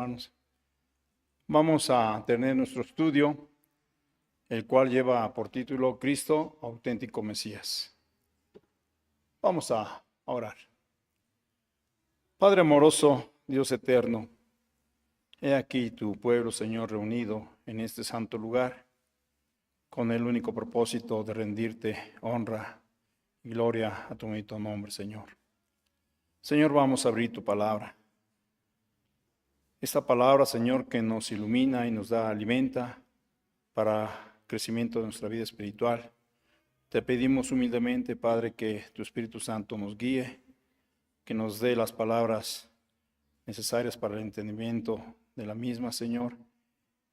Hermanos, vamos a tener nuestro estudio, el cual lleva por título Cristo, auténtico Mesías. Vamos a orar. Padre amoroso, Dios eterno, he aquí tu pueblo, Señor, reunido en este santo lugar, con el único propósito de rendirte honra y gloria a tu bendito nombre, Señor. Señor, vamos a abrir tu palabra. Esta palabra, Señor, que nos ilumina y nos da alimenta para el crecimiento de nuestra vida espiritual. Te pedimos humildemente, Padre, que tu Espíritu Santo nos guíe, que nos dé las palabras necesarias para el entendimiento de la misma, Señor,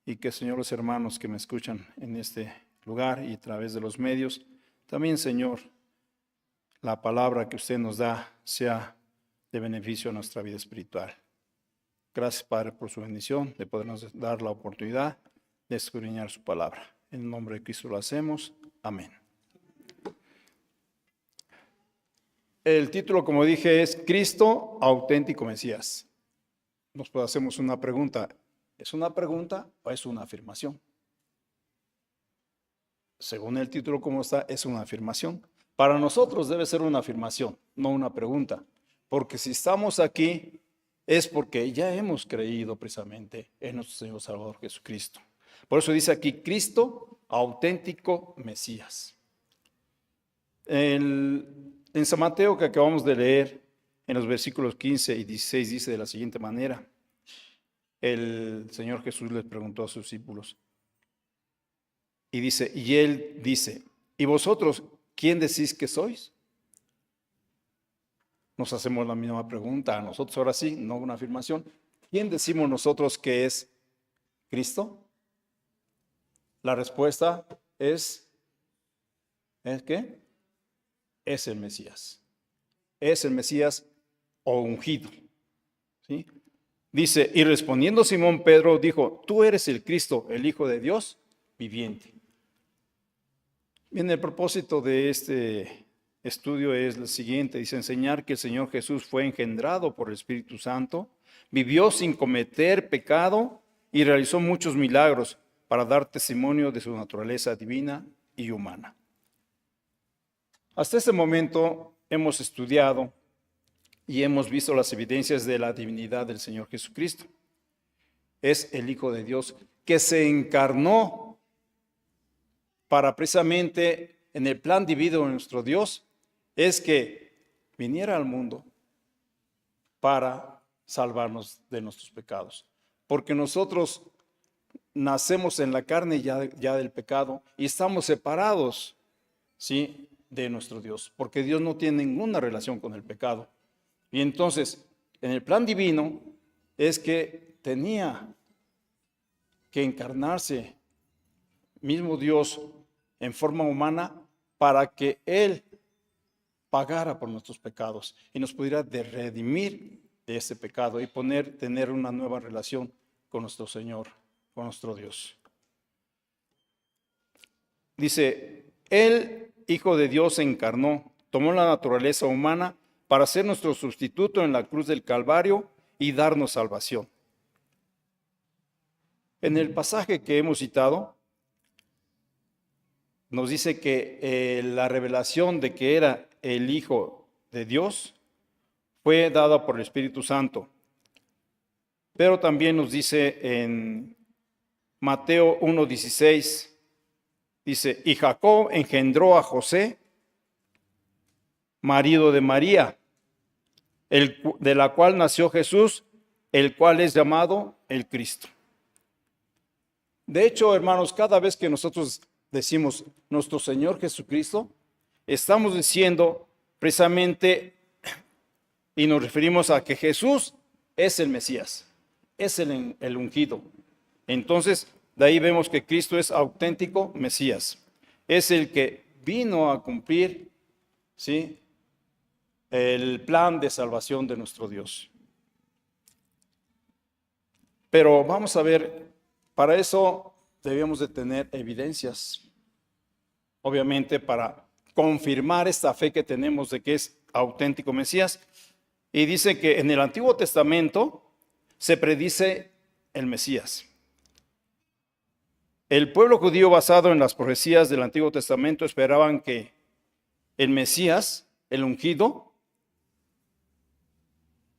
y que, Señor, los hermanos que me escuchan en este lugar y a través de los medios, también, Señor, la palabra que usted nos da sea de beneficio a nuestra vida espiritual. Gracias, Padre, por su bendición, de podernos dar la oportunidad de escudriñar su palabra. En el nombre de Cristo lo hacemos. Amén. El título, como dije, es Cristo, auténtico Mesías. Nos hacemos una pregunta. ¿Es una pregunta o es una afirmación? Según el título como está, es una afirmación. Para nosotros debe ser una afirmación, no una pregunta. Porque si estamos aquí, es porque ya hemos creído precisamente en nuestro Señor Salvador Jesucristo. Por eso dice aquí, Cristo, auténtico Mesías. En San Mateo que acabamos de leer, en los versículos 15 y 16, dice de la siguiente manera. El Señor Jesús les preguntó a sus discípulos. Y él dice, ¿y vosotros quién decís que sois? Nos hacemos la misma pregunta a nosotros, ahora sí, no una afirmación. ¿Quién decimos nosotros que es Cristo? La respuesta ¿es qué? Es el Mesías. Es el Mesías o ungido. ¿Sí? Dice, y respondiendo Simón Pedro dijo, tú eres el Cristo, el Hijo de Dios viviente. Bien, el propósito de este estudio es el siguiente, dice enseñar que el Señor Jesús fue engendrado por el Espíritu Santo, vivió sin cometer pecado y realizó muchos milagros para dar testimonio de su naturaleza divina y humana. Hasta este momento hemos estudiado y hemos visto las evidencias de la divinidad del Señor Jesucristo. Es el Hijo de Dios que se encarnó para precisamente en el plan divino de nuestro Dios es que viniera al mundo para salvarnos de nuestros pecados. Porque nosotros nacemos en la carne ya del pecado y estamos separados, ¿sí?, de nuestro Dios. Porque Dios no tiene ninguna relación con el pecado. Y entonces, en el plan divino es que tenía que encarnarse mismo Dios en forma humana para que Él pagara por nuestros pecados y nos pudiera redimir de ese pecado y tener una nueva relación con nuestro Señor, con nuestro Dios. Dice, el Hijo de Dios se encarnó, tomó la naturaleza humana para ser nuestro sustituto en la cruz del Calvario y darnos salvación. En el pasaje que hemos citado, nos dice que la revelación de que era el Hijo de Dios fue dada por el Espíritu Santo. Pero también nos dice en Mateo 1:16, dice, y Jacob engendró a José, marido de María, de la cual nació Jesús, el cual es llamado el Cristo. De hecho, hermanos, cada vez que nosotros decimos nuestro Señor Jesucristo, estamos diciendo precisamente y nos referimos a que Jesús es el Mesías, es el ungido. Entonces, de ahí vemos que Cristo es auténtico Mesías. Es el que vino a cumplir, ¿sí?, el plan de salvación de nuestro Dios. Pero vamos a ver, para eso debemos de tener evidencias, obviamente para confirmar esta fe que tenemos de que es auténtico Mesías. Y dice que en el Antiguo Testamento se predice el Mesías. El pueblo judío, basado en las profecías del Antiguo Testamento, esperaban que el Mesías, el ungido,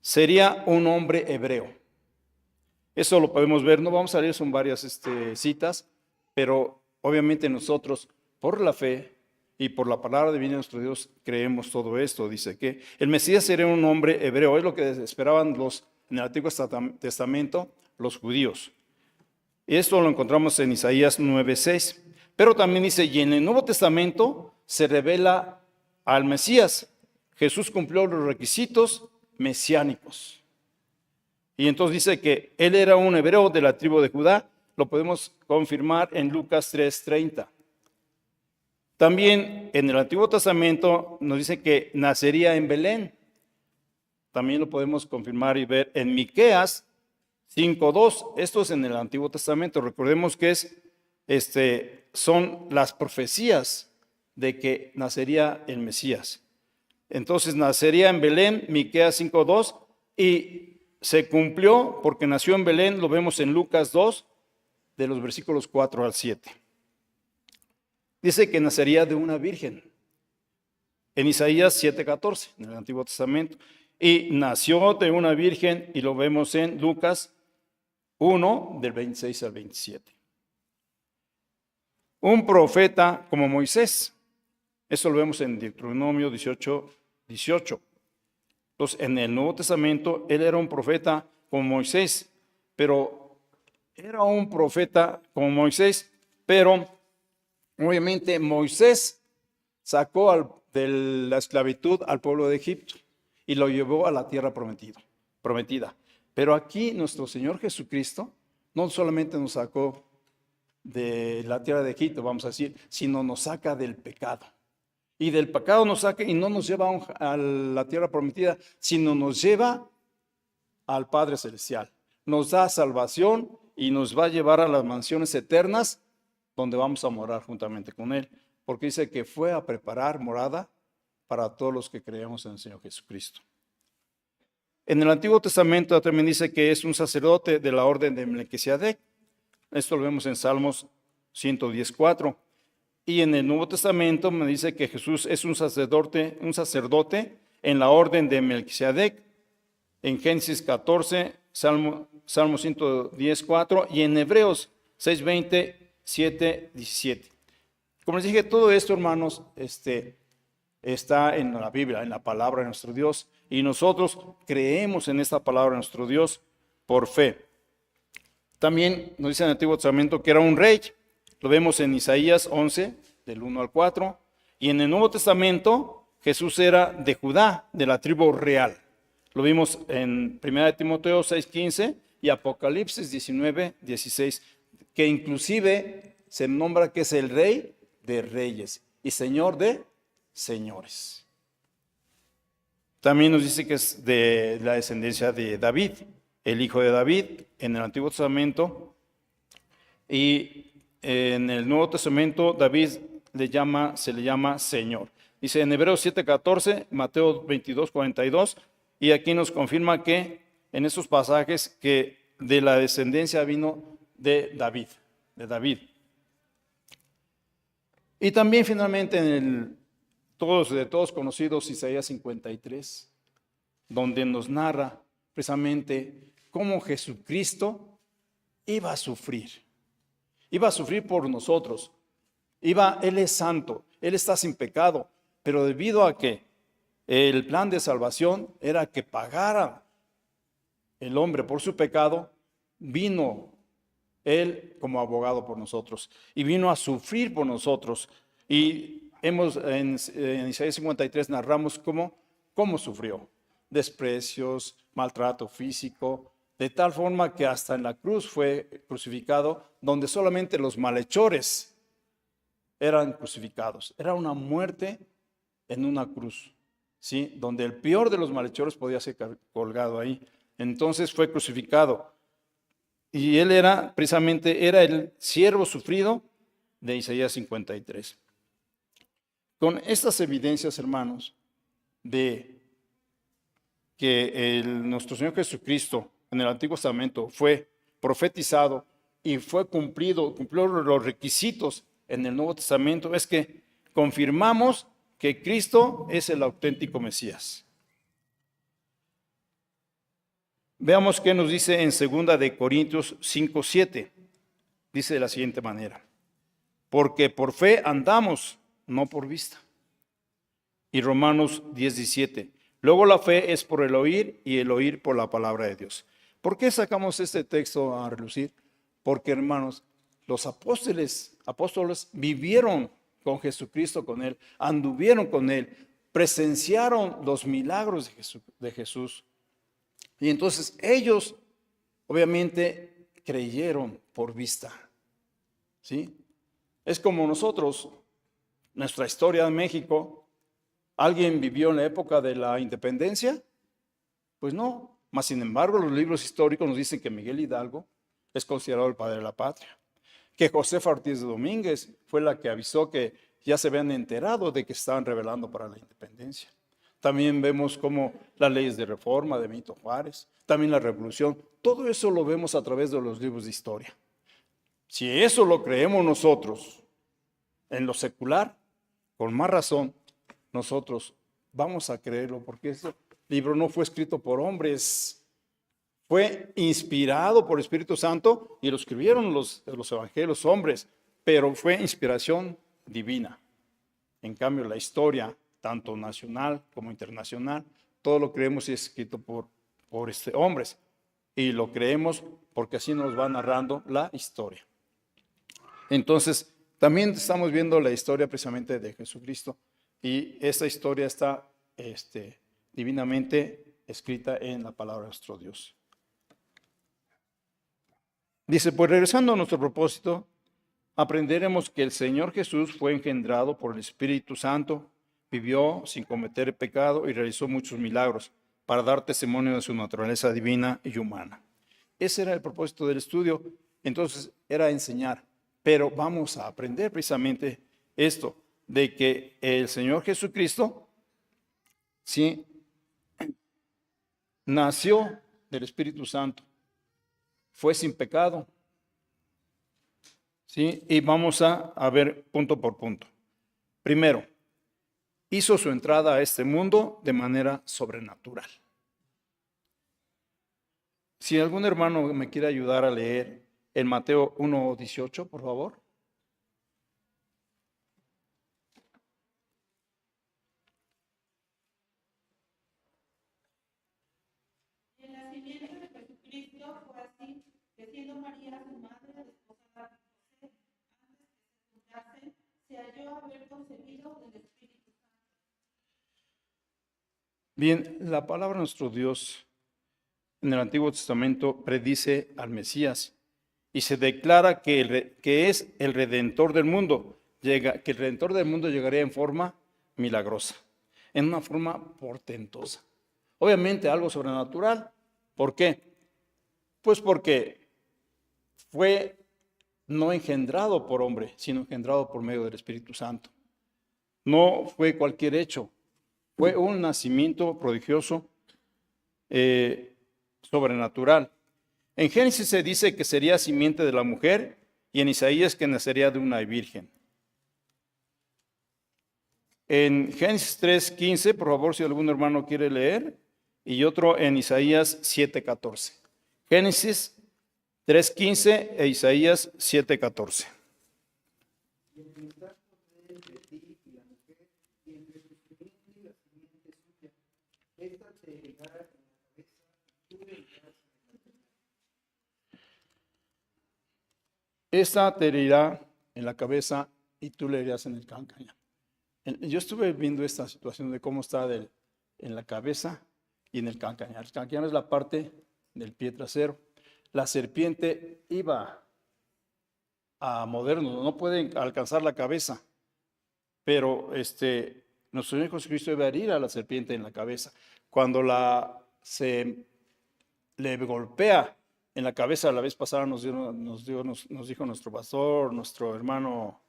sería un hombre hebreo. Eso lo podemos ver, no vamos a leer, son varias citas, pero obviamente nosotros, por la fe y por la palabra divina de nuestro Dios, creemos todo esto. Dice que el Mesías sería un hombre hebreo, es lo que esperaban en el Antiguo Testamento los judíos. Y esto lo encontramos en Isaías 9:6. Pero también dice, y en el Nuevo Testamento se revela al Mesías. Jesús cumplió los requisitos mesiánicos. Y entonces dice que él era un hebreo de la tribu de Judá. Lo podemos confirmar en Lucas 3:30. También en el Antiguo Testamento nos dice que nacería en Belén. También lo podemos confirmar y ver en Miqueas 5:2. Esto es en el Antiguo Testamento. Recordemos que son las profecías de que nacería el Mesías. Entonces nacería en Belén, Miqueas 5:2, y se cumplió porque nació en Belén, lo vemos en Lucas 2, de los versículos 4 al 7. Dice que nacería de una virgen, en Isaías 7:14, en el Antiguo Testamento, y nació de una virgen, y lo vemos en Lucas 1, del 26 al 27. Un profeta como Moisés, eso lo vemos en Deuteronomio 18:18. Entonces, en el Nuevo Testamento, él era un profeta como Moisés, pero obviamente Moisés sacó de la esclavitud al pueblo de Egipto y lo llevó a la tierra prometida. Pero aquí nuestro Señor Jesucristo no solamente nos sacó de la tierra de Egipto, vamos a decir, sino nos saca del pecado. Y del pecado nos saca y no nos lleva a la tierra prometida, sino nos lleva al Padre Celestial. Nos da salvación y nos va a llevar a las mansiones eternas donde vamos a morar juntamente con Él. Porque dice que fue a preparar morada para todos los que creemos en el Señor Jesucristo. En el Antiguo Testamento también dice que es un sacerdote de la orden de Melquisedec. Esto lo vemos en Salmos 110:4. Y en el Nuevo Testamento me dice que Jesús es un sacerdote en la orden de Melquisedec, en Génesis 14, Salmo 110:4, y en Hebreos 6:20, 7, 17. Como les dije, todo esto, hermanos, está en la Biblia, en la palabra de nuestro Dios, y nosotros creemos en esta palabra de nuestro Dios por fe. También nos dice en el Antiguo Testamento que era un rey. Lo vemos en Isaías 11, del 1 al 4. Y en el Nuevo Testamento, Jesús era de Judá, de la tribu real. Lo vimos en 1 Timoteo 6:15 y Apocalipsis 19:16, que inclusive se nombra que es el Rey de Reyes y Señor de Señores. También nos dice que es de la descendencia de David, el hijo de David, en el Antiguo Testamento. Y en el Nuevo Testamento, David se le llama Señor. Dice en Hebreos 7:14, Mateo 22:42, y aquí nos confirma que en esos pasajes que de la descendencia vino de David. Y también finalmente de todos conocidos, Isaías 53, donde nos narra precisamente cómo Jesucristo iba a sufrir. Iba a sufrir por nosotros. Él es santo, Él está sin pecado, pero debido a que el plan de salvación era que pagara el hombre por su pecado, vino Él como abogado por nosotros y vino a sufrir por nosotros. Y en Isaías 53 narramos cómo sufrió. Desprecios, maltrato físico, de tal forma que hasta en la cruz fue crucificado, donde solamente los malhechores eran crucificados. Era una muerte en una cruz, ¿sí? Donde el peor de los malhechores podía ser colgado ahí. Entonces fue crucificado. Y él era el siervo sufrido de Isaías 53. Con estas evidencias, hermanos, de que nuestro Señor Jesucristo en el Antiguo Testamento fue profetizado y cumplió los requisitos en el Nuevo Testamento, es que confirmamos que Cristo es el auténtico Mesías. Veamos qué nos dice en 2 de Corintios 5:7. Dice de la siguiente manera: porque por fe andamos, no por vista. Y Romanos 10:17. Luego la fe es por el oír y el oír por la palabra de Dios. ¿Por qué sacamos este texto a relucir? Porque, hermanos, los apóstoles vivieron con Jesucristo, con Él, anduvieron con Él, presenciaron los milagros de Jesús. Y entonces ellos, obviamente, creyeron por vista. ¿Sí? Es como nosotros, nuestra historia de México. ¿Alguien vivió en la época de la independencia? Pues no. Mas, sin embargo, los libros históricos nos dicen que Miguel Hidalgo es considerado el padre de la patria. Que Josefa Ortiz de Domínguez fue la que avisó que ya se habían enterado de que estaban rebelando para la independencia. También vemos como las leyes de reforma de Benito Juárez, también la revolución. Todo eso lo vemos a través de los libros de historia. Si eso lo creemos nosotros en lo secular, con más razón, nosotros vamos a creerlo, porque este libro no fue escrito por hombres, fue inspirado por el Espíritu Santo y lo escribieron los evangelios hombres, pero fue inspiración divina. En cambio, la historia, tanto nacional como internacional, todo lo creemos y es escrito por hombres, y lo creemos porque así nos va narrando la historia. Entonces, también estamos viendo la historia precisamente de Jesucristo, y esta historia está divinamente escrita en la palabra de nuestro Dios. Dice, pues regresando a nuestro propósito, aprenderemos que el Señor Jesús fue engendrado por el Espíritu Santo, vivió sin cometer pecado y realizó muchos milagros para dar testimonio de su naturaleza divina y humana. Ese era el propósito del estudio. Entonces era enseñar, pero vamos a aprender precisamente esto, de que el Señor Jesucristo, sí, nació del Espíritu Santo, fue sin pecado, sí, y vamos a ver punto por punto. Primero, hizo su entrada a este mundo de manera sobrenatural. Si algún hermano me quiere ayudar a leer en Mateo 1:18, por favor. El nacimiento de Jesucristo fue así, que siendo María su madre, desposada con José, antes que se juntasen, se halló haber concebido del Espíritu Santo. Bien, la palabra de nuestro Dios en el Antiguo Testamento predice al Mesías y se declara que es el Redentor del mundo, que el Redentor del mundo llegaría en forma milagrosa, en una forma portentosa. Obviamente algo sobrenatural. ¿Por qué? Pues porque fue no engendrado por hombre, sino engendrado por medio del Espíritu Santo. No fue cualquier hecho, fue un nacimiento prodigioso, sobrenatural. En Génesis se dice que sería simiente de la mujer y en Isaías que nacería de una virgen. En Génesis 3:15, por favor, si algún hermano quiere leer, y otro en Isaías 7:14. Génesis 3:15 e Isaías 7:14. Esta te herirá en la cabeza y tú le herirás en el calcañar. Yo estuve viendo esta situación de cómo está en la cabeza y en el calcañar. El calcañar es la parte del pie trasero. La serpiente iba a mordernos, no puede alcanzar la cabeza, pero nuestro Señor Jesucristo iba a herir a la serpiente en la cabeza. Cuando se le golpea en la cabeza, la vez pasada nos dijo nuestro pastor, nuestro hermano,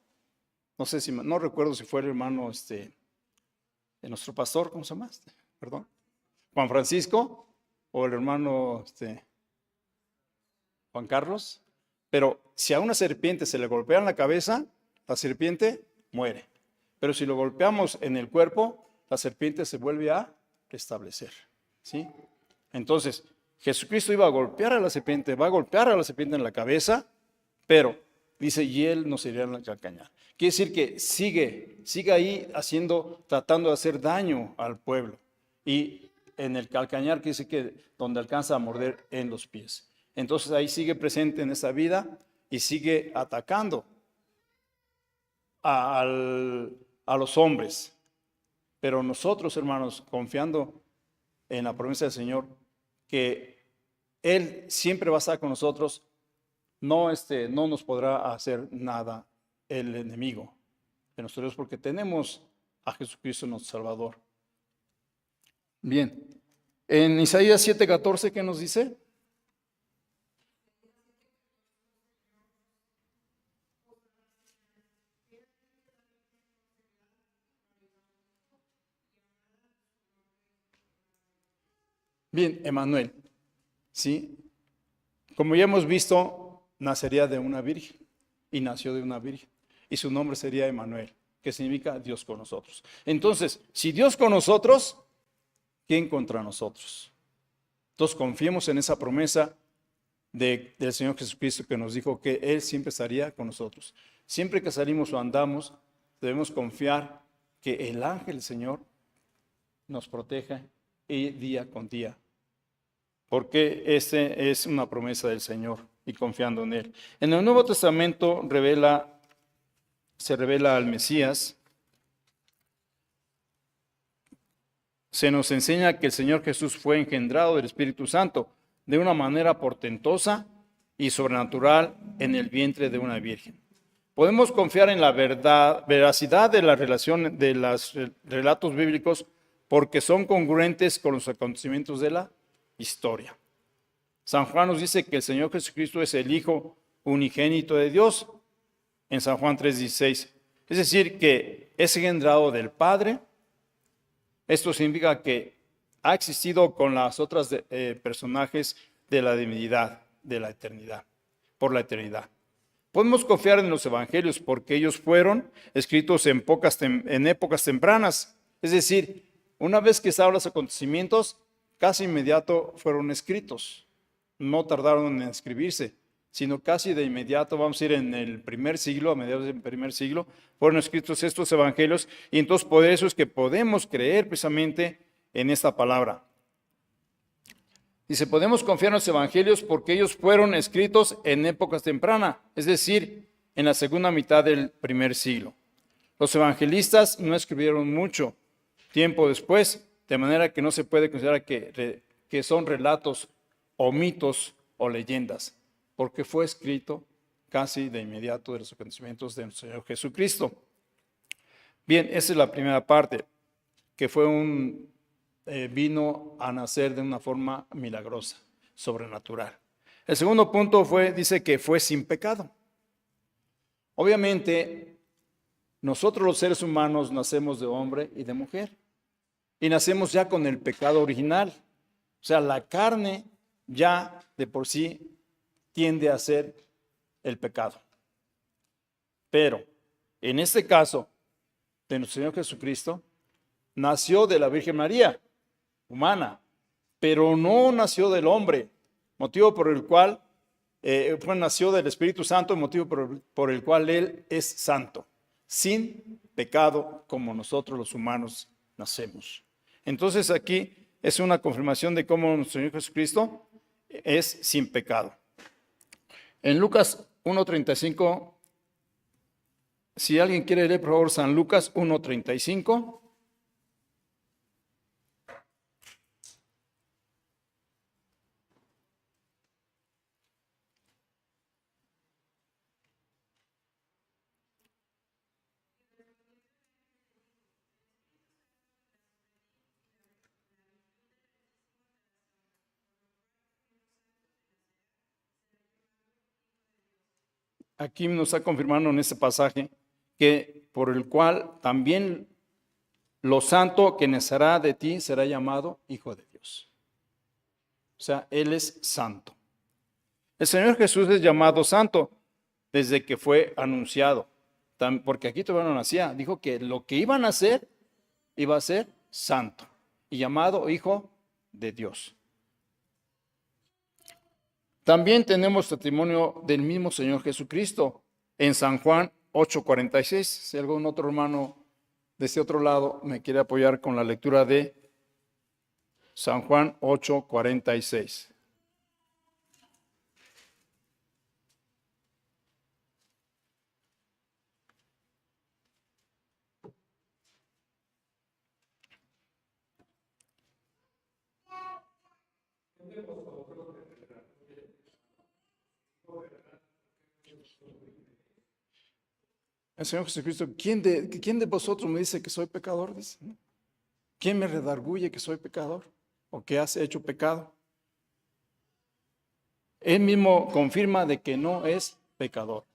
no recuerdo si fue el hermano de nuestro pastor, ¿cómo se llama? Perdón, Juan Francisco, o el hermano Juan Carlos, pero si a una serpiente se le golpea en la cabeza, la serpiente muere. Pero si lo golpeamos en el cuerpo, la serpiente se vuelve a restablecer, ¿sí? Entonces, Jesucristo iba a golpear a la serpiente, va a golpear a la serpiente en la cabeza, pero dice, y él nos iría a calcañar. Quiere decir que sigue ahí tratando de hacer daño al pueblo. Y en el calcañar quiere decir que donde alcanza a morder en los pies. Entonces ahí sigue presente en esa vida y sigue atacando a los hombres. Pero nosotros, hermanos, confiando en la promesa del Señor, que Él siempre va a estar con nosotros, no nos podrá hacer nada el enemigo de nosotros, porque tenemos a Jesucristo nuestro Salvador. Bien, en Isaías 7:14, ¿qué nos dice? Bien, Emmanuel, ¿sí? Como ya hemos visto, nacería de una virgen y nació de una virgen. Y su nombre sería Emmanuel, que significa Dios con nosotros. Entonces, si Dios con nosotros, ¿quién contra nosotros? Entonces confiemos en esa promesa del Señor Jesucristo que nos dijo que Él siempre estaría con nosotros. Siempre que salimos o andamos, debemos confiar que el ángel del Señor nos proteja día con día, porque esta es una promesa del Señor y confiando en Él. En el Nuevo Testamento se revela al Mesías. Se nos enseña que el Señor Jesús fue engendrado del Espíritu Santo de una manera portentosa y sobrenatural en el vientre de una virgen. Podemos confiar en la veracidad de la relación de los relatos bíblicos porque son congruentes con los acontecimientos de la historia. San Juan nos dice que el Señor Jesucristo es el Hijo unigénito de Dios en San Juan 3:16. Es decir, que es engendrado del Padre. Esto significa que ha existido con las otras personajes de la divinidad, de la eternidad, por la eternidad. Podemos confiar en los evangelios porque ellos fueron escritos en épocas tempranas. Es decir, una vez que estaban los acontecimientos, casi inmediato fueron escritos. No tardaron en escribirse, sino casi de inmediato, vamos a ir en el primer siglo, a mediados del primer siglo, fueron escritos estos evangelios, y entonces por eso es que podemos creer precisamente en esta palabra. Dice, podemos confiar en los evangelios porque ellos fueron escritos en épocas tempranas, es decir, en la segunda mitad del primer siglo. Los evangelistas no escribieron mucho tiempo después, de manera que no se puede considerar que son relatos o mitos o leyendas, porque fue escrito casi de inmediato de los acontecimientos de nuestro Señor Jesucristo. Bien, esa es la primera parte, que vino a nacer de una forma milagrosa, sobrenatural. El segundo punto dice que fue sin pecado. Obviamente, nosotros los seres humanos nacemos de hombre y de mujer, y nacemos ya con el pecado original. O sea, la carne ya de por sí tiende a ser el pecado. Pero en este caso de nuestro Señor Jesucristo, nació de la Virgen María, humana, pero no nació del hombre, motivo por el cual nació del Espíritu Santo, motivo por el cual Él es santo, sin pecado como nosotros los humanos nacemos. Entonces aquí es una confirmación de cómo nuestro Señor Jesucristo es sin pecado. En Lucas 1:35, si alguien quiere leer, por favor, San Lucas 1:35. Aquí nos está confirmando en este pasaje que por el cual también lo santo que nacerá de ti será llamado Hijo de Dios. O sea, Él es santo. El Señor Jesús es llamado santo desde que fue anunciado. Porque aquí todavía no nacía. Dijo que lo que iban a hacer iba a ser santo y llamado Hijo de Dios. También tenemos testimonio del mismo Señor Jesucristo en San Juan 8:46. Si algún otro hermano de este otro lado me quiere apoyar con la lectura de San Juan 8:46. El Señor Jesucristo, ¿quién de vosotros me dice que soy pecador? Dice, ¿no? ¿Quién me redarguye que soy pecador? ¿O que has hecho pecado? Él mismo confirma de que no es pecador.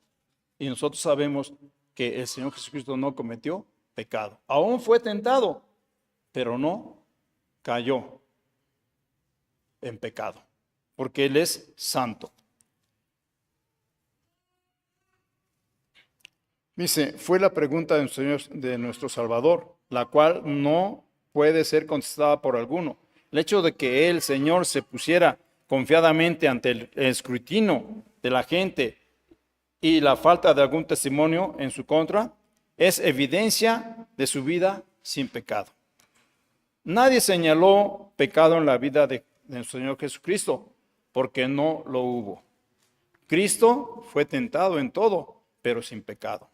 Y nosotros sabemos que el Señor Jesucristo no cometió pecado. Aún fue tentado, pero no cayó en pecado, porque Él es santo. Dice, fue la pregunta de nuestro Salvador, la cual no puede ser contestada por alguno. El hecho de que el Señor se pusiera confiadamente ante el escrutinio de la gente y la falta de algún testimonio en su contra es evidencia de su vida sin pecado. Nadie señaló pecado en la vida de nuestro Señor Jesucristo, porque no lo hubo. Cristo fue tentado en todo, pero sin pecado.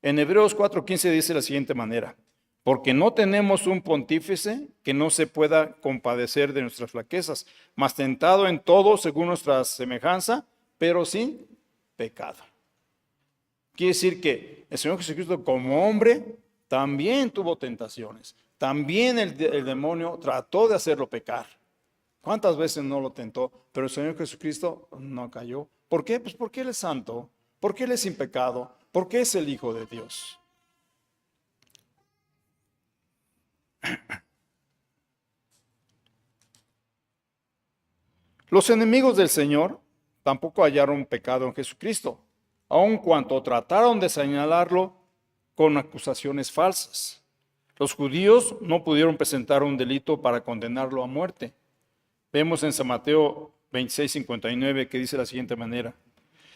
En Hebreos 4:15 dice de la siguiente manera: porque no tenemos un pontífice que no se pueda compadecer de nuestras flaquezas, mas tentado en todo según nuestra semejanza, pero sin pecado. Quiere decir que el Señor Jesucristo como hombre también tuvo tentaciones. También el demonio trató de hacerlo pecar. ¿Cuántas veces no lo tentó? Pero el Señor Jesucristo no cayó. ¿Por qué? Pues porque Él es santo, porque Él es sin pecado, porque es el Hijo de Dios. Los enemigos del Señor tampoco hallaron pecado en Jesucristo, aun cuanto trataron de señalarlo con acusaciones falsas. Los judíos no pudieron presentar un delito para condenarlo a muerte. Vemos en San Mateo 26:59 que dice de la siguiente manera: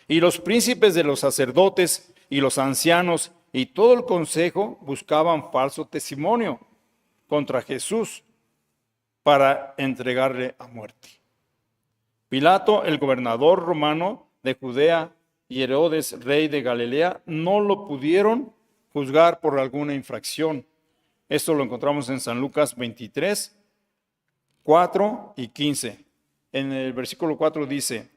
y los príncipes de los sacerdotes y los ancianos y todo el consejo buscaban falso testimonio contra Jesús para entregarle a muerte. Pilato, el gobernador romano de Judea, y Herodes, rey de Galilea, no lo pudieron juzgar por alguna infracción. Esto lo encontramos en San Lucas 23, 4 y 15. En el versículo 4 dice: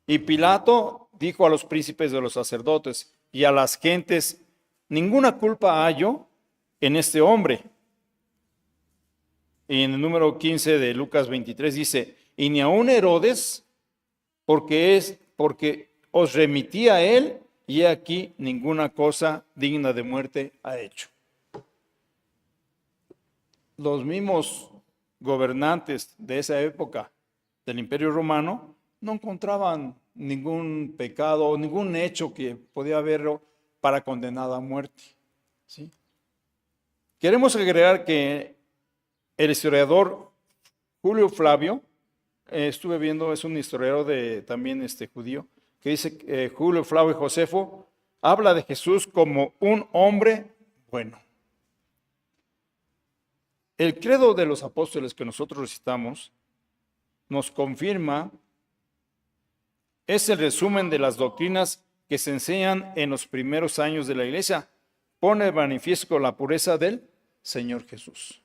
y Pilato dijo a los príncipes de los sacerdotes y a las gentes: ninguna culpa hallo en este hombre. Y en el número 15 de Lucas 23 dice: y ni aun Herodes, porque os remití a él, y he aquí ninguna cosa digna de muerte ha hecho. Los mismos gobernantes de esa época del Imperio Romano no encontraban ningún pecado o ningún hecho que podía haberlo para condenar a muerte. ¿Sí? Queremos agregar que el historiador Julio Flavio, estuve viendo, es un historiador también judío, que dice Julio Flavio Josefo habla de Jesús como un hombre bueno. El credo de los apóstoles que nosotros recitamos nos confirma, es el resumen de las doctrinas que se enseñan en los primeros años de la iglesia. Pone de manifiesto la pureza del Señor Jesús.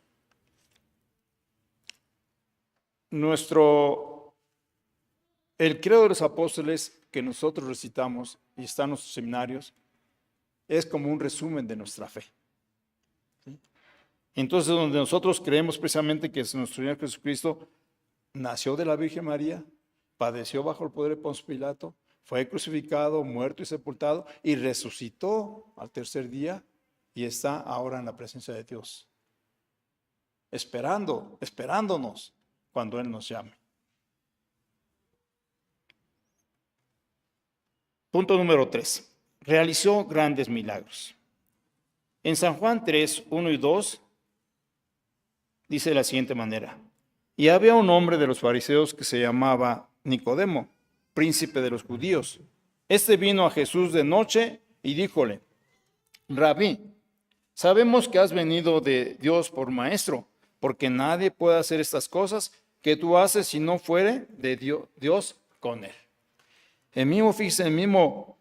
El credo de los apóstoles que nosotros recitamos y está en nuestros seminarios es como un resumen de nuestra fe. ¿Sí? Entonces, donde nosotros creemos precisamente que nuestro Señor Jesucristo nació de la Virgen María, padeció bajo el poder de Poncio Pilato, fue crucificado, muerto y sepultado, y resucitó al tercer día y está ahora en la presencia de Dios, esperándonos cuando Él nos llame. Punto número 3. Realizó grandes milagros. En San Juan 3, 1 y 2 dice de la siguiente manera: y había un hombre de los fariseos que se llamaba Nicodemo, príncipe de los judíos. Este vino a Jesús de noche y díjole: Rabí, sabemos que has venido de Dios por maestro, porque nadie puede hacer estas cosas que tú haces si no fuere de Dios con él. El mismo, fíjese, el mismo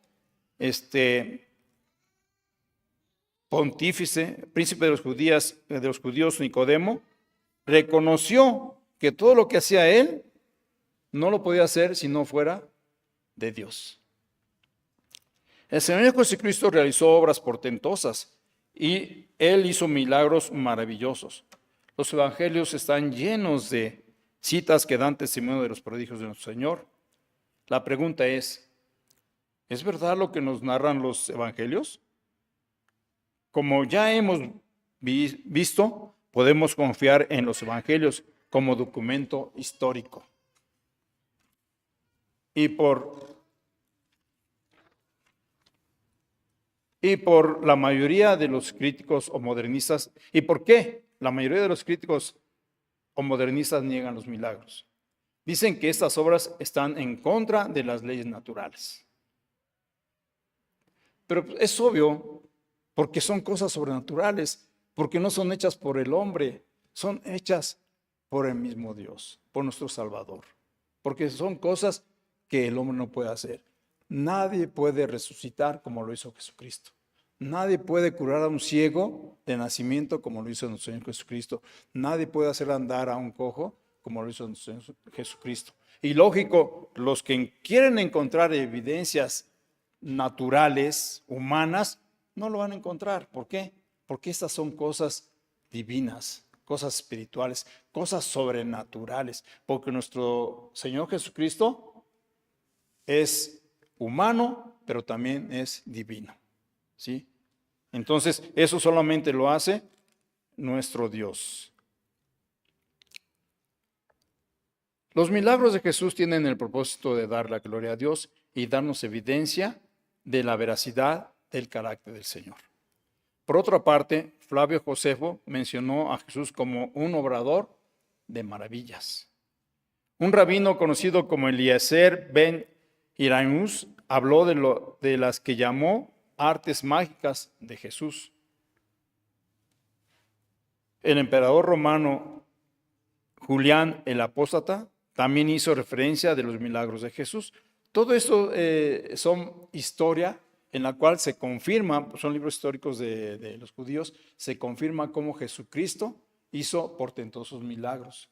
pontífice, príncipe de los judíos, Nicodemo, reconoció que todo lo que hacía él no lo podía hacer si no fuera de Dios. El Señor Jesucristo realizó obras portentosas y él hizo milagros maravillosos. Los evangelios están llenos de citas que dan testimonio de los prodigios de nuestro Señor. La pregunta ¿es verdad lo que nos narran los evangelios? Como ya hemos visto, podemos confiar en los evangelios como documento histórico. Y por la mayoría de los críticos o modernistas. ¿Y por qué? La mayoría de los críticos o modernistas niegan los milagros. Dicen que estas obras están en contra de las leyes naturales. Pero es obvio, porque son cosas sobrenaturales, porque no son hechas por el hombre, son hechas por el mismo Dios, por nuestro Salvador, porque son cosas que el hombre no puede hacer. Nadie puede resucitar como lo hizo Jesucristo. Nadie puede curar a un ciego de nacimiento como lo hizo nuestro Señor Jesucristo. Nadie puede hacer andar a un cojo como lo hizo nuestro Señor Jesucristo. Y lógico, los que quieren encontrar evidencias naturales, humanas, no lo van a encontrar. ¿Por qué? Porque estas son cosas divinas, cosas espirituales, cosas sobrenaturales. Porque nuestro Señor Jesucristo es humano, pero también es divino. ¿Sí? Entonces, eso solamente lo hace nuestro Dios. Los milagros de Jesús tienen el propósito de dar la gloria a Dios y darnos evidencia de la veracidad del carácter del Señor. Por otra parte, Flavio Josefo mencionó a Jesús como un obrador de maravillas. Un rabino conocido como Eliezer ben Iraemus habló de las que llamó artes mágicas de Jesús. El emperador romano Julián el Apóstata también hizo referencia de los milagros de Jesús. Todo esto son historia en la cual se confirma, son libros históricos de los judíos, se confirma cómo Jesucristo hizo portentosos milagros.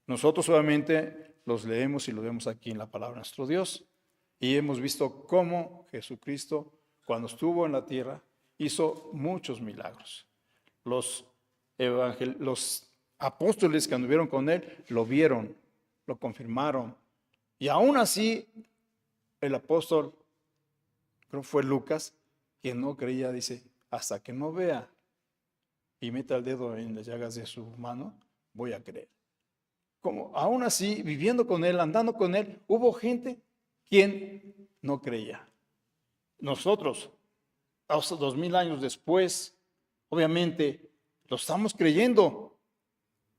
Nosotros obviamente los leemos y los vemos aquí en la palabra de nuestro Dios. Y hemos visto cómo Jesucristo, cuando estuvo en la tierra, hizo muchos milagros. Los apóstoles que anduvieron con él lo vieron, lo confirmaron. Y aún así, el apóstol, creo que fue Lucas, quien no creía, dice, hasta que no vea y meta el dedo en las llagas de su mano, voy a creer. Como aún así, viviendo con él, andando con él, hubo gente quien no creía. Nosotros, hasta 2000 años después, obviamente, lo estamos creyendo.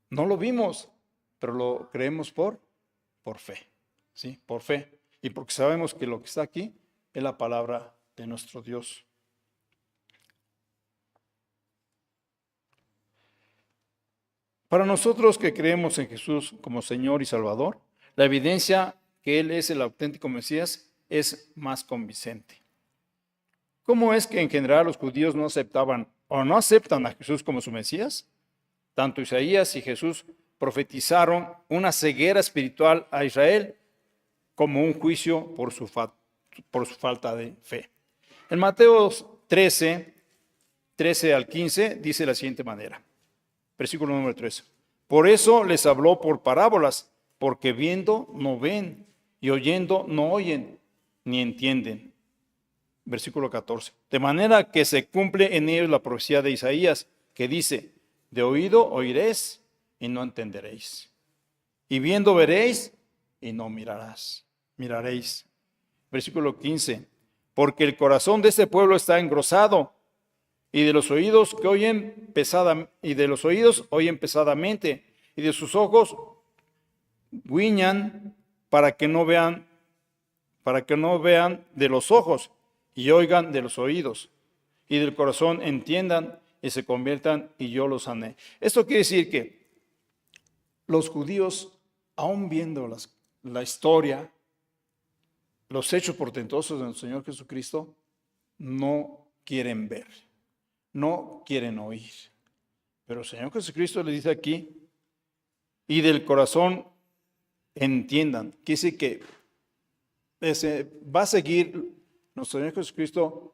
No lo vimos, pero lo creemos por fe, ¿sí? Por fe. Y porque sabemos que lo que está aquí es la palabra de nuestro Dios. Para nosotros que creemos en Jesús como Señor y Salvador, la evidencia que Él es el auténtico Mesías es más convincente. ¿Cómo es que en general los judíos no aceptaban o no aceptan a Jesús como su Mesías? Tanto Isaías y Jesús profetizaron una ceguera espiritual a Israel como un juicio por su falta de fe. En Mateo 13 al 15 dice de la siguiente manera, versículo número 13. Por eso les habló por parábolas, porque viendo no ven y oyendo no oyen ni entienden. Versículo 14. De manera que se cumple en ellos la profecía de Isaías, que dice, de oído oiréis y no entenderéis. Y viendo veréis y no miraréis. Versículo 15. porque el corazón de este pueblo está engrosado, y de los oídos oyen pesadamente, y de sus ojos guiñan para que no vean de los ojos, y oigan de los oídos, y del corazón entiendan y se conviertan, y yo los sané. Esto quiere decir que los judíos, aún viendo la historia, los hechos portentosos de nuestro Señor Jesucristo, no quieren ver, no quieren oír. Pero el Señor Jesucristo le dice aquí, y del corazón entiendan. Quiere decir que va a seguir nuestro Señor Jesucristo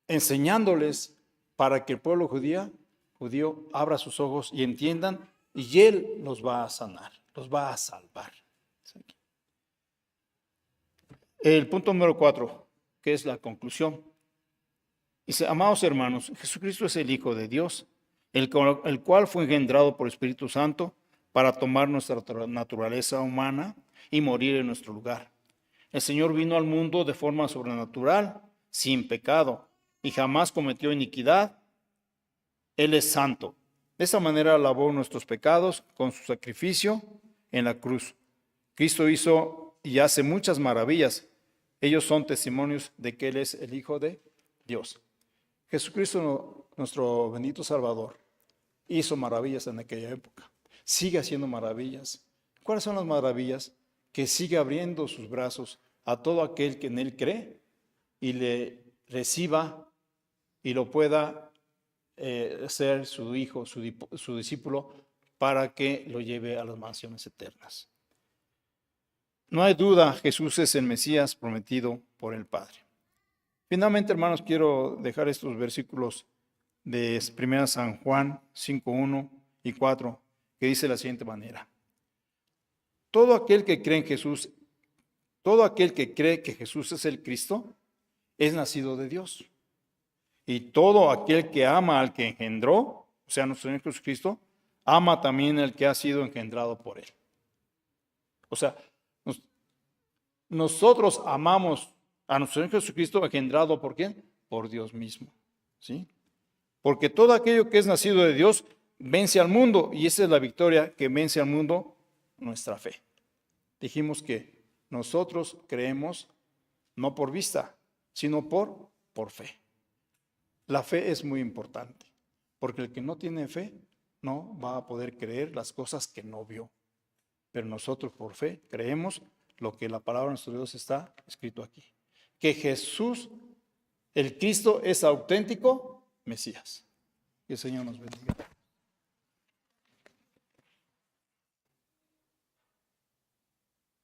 enseñándoles para que el pueblo judío abra sus ojos y entiendan, y Él los va a sanar, los va a salvar. El punto número 4, que es la conclusión. Dice, amados hermanos, Jesucristo es el Hijo de Dios, el cual fue engendrado por el Espíritu Santo para tomar nuestra naturaleza humana y morir en nuestro lugar. El Señor vino al mundo de forma sobrenatural, sin pecado, y jamás cometió iniquidad. Él es santo. De esa manera lavó nuestros pecados con su sacrificio en la cruz. Cristo hizo y hace muchas maravillas. Ellos son testimonios de que Él es el Hijo de Dios. Jesucristo, nuestro bendito Salvador, hizo maravillas en aquella época. Sigue haciendo maravillas. ¿Cuáles son las maravillas? Que sigue abriendo sus brazos a todo aquel que en Él cree y le reciba y lo pueda ser su hijo, su discípulo, para que lo lleve a las mansiones eternas. No hay duda, Jesús es el Mesías prometido por el Padre. Finalmente, hermanos, quiero dejar estos versículos de 1 San Juan 5:1 y 4, que dice de la siguiente manera. Todo aquel que cree en Jesús, todo aquel que cree que Jesús es el Cristo, es nacido de Dios. Y todo aquel que ama al que engendró, o sea, nuestro Señor Jesucristo, ama también al que ha sido engendrado por Él. O sea, nosotros amamos a nuestro Señor Jesucristo engendrado ¿por quién? Por Dios mismo. ¿Sí? Porque todo aquello que es nacido de Dios vence al mundo, y esa es la victoria que vence al mundo, nuestra fe. Dijimos que nosotros creemos no por vista, sino por fe. La fe es muy importante, porque el que no tiene fe no va a poder creer las cosas que no vio. Pero nosotros por fe creemos lo que la palabra de nuestro Dios está escrito aquí. Que Jesús, el Cristo, es auténtico Mesías. Que el Señor nos bendiga.